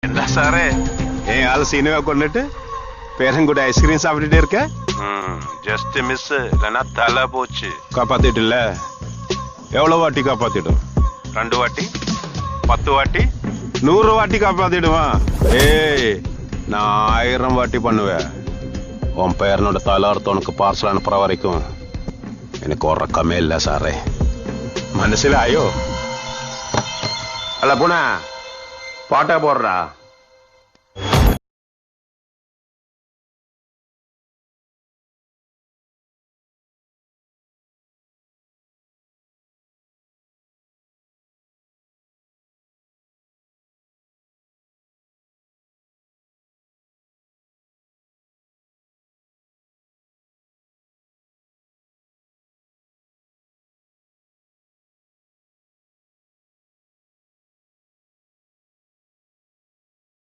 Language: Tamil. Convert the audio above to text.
என்ன சாரே ஆள் சீனவை கொண்டுட்டு பேரன் கூட ஐஸ்கிரீம் சாப்பிட்டுட்டே இருக்க. ஜஸ்ட் மிஸ் இல்லைன்னா தலை போச்சு. காப்பாத்திட்டுல எவ்வளவு வாட்டி காப்பாத்திடும்? 2 வாட்டி 10 வாட்டி 100 வாட்டி காப்பாத்திடுவான். நான் 1000 வாட்டி பண்ணுவேன். உன் பேரனோட தலார்த்த உனக்கு பார்சல் அனுப்புற வரைக்கும் எனக்கு உறக்கமே இல்லை சாரே. മനസ്സിലായോ? അല്ല പുണ പാട്ട പോടുറാ.